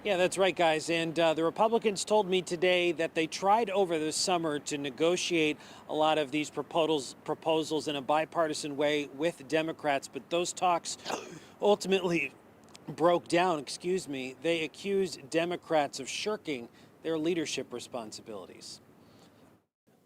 Yeah, that's right, guys. And the Republicans told me today that they tried over the summer to negotiate a lot of these proposals in a bipartisan way with Democrats, but those talks ultimately broke down. Excuse me. They accused Democrats of shirking their leadership responsibilities.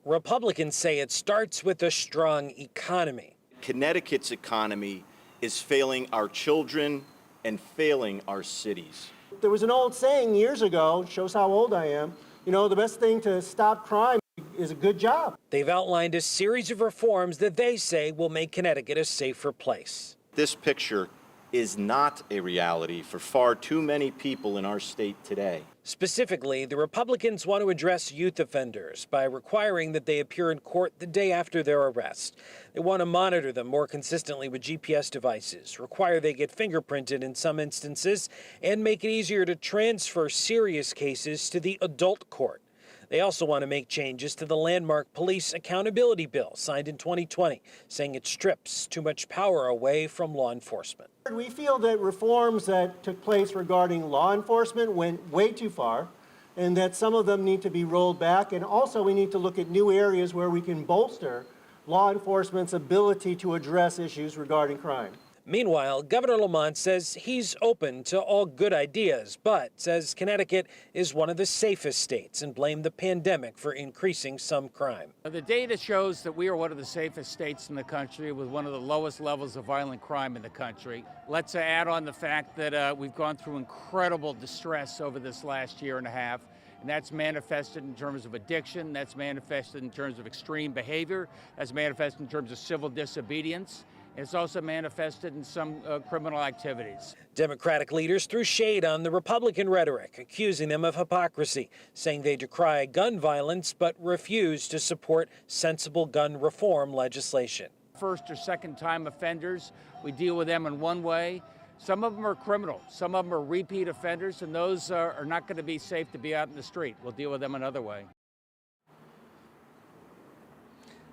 Republicans say it starts with a strong economy. Connecticut's economy is failing our children and failing our cities. There was an old saying years ago, shows how old I am, the best thing to stop crime is a good job. They've outlined a series of reforms that they say will make Connecticut a safer place. This picture is not a reality for far too many people in our state today. Specifically, the Republicans want to address youth offenders by requiring that they appear in court the day after their arrest. They want to monitor them more consistently with GPS devices, require they get fingerprinted in some instances, and make it easier to transfer serious cases to the adult court. They also want to make changes to the landmark police accountability bill signed in 2020, saying it strips too much power away from law enforcement. We feel that reforms that took place regarding law enforcement went way too far, and that some of them need to be rolled back. And also we need to look at new areas where we can bolster law enforcement's ability to address issues regarding crime. Meanwhile, Governor Lamont says he's open to all good ideas, but says Connecticut is one of the safest states and blamed the pandemic for increasing some crime. The data shows that we are one of the safest states in the country with one of the lowest levels of violent crime in the country. Let's add on the fact that we've gone through incredible distress over this last year and a half. And that's manifested in terms of addiction, that's manifested in terms of extreme behavior, that's manifested in terms of civil disobedience. It's also manifested in some criminal activities. Democratic leaders threw shade on the Republican rhetoric, accusing them of hypocrisy, saying they decry gun violence but refuse to support sensible gun reform legislation. First or second time offenders, we deal with them in one way. Some of them are criminal, some of them are repeat offenders, and those are not going to be safe to be out in the street. We'll deal with them another way.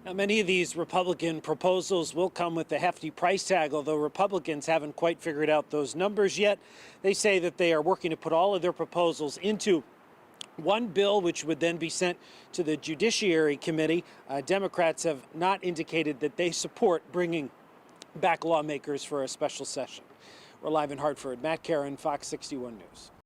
Now, many of these Republican proposals will come with a hefty price tag, although Republicans haven't quite figured out those numbers yet. They say that they are working to put all of their proposals into one bill, which would then be sent to the Judiciary Committee. Democrats have not indicated that they support bringing back lawmakers for a special session. We're live in Hartford. Matt Caron, Fox 61 News.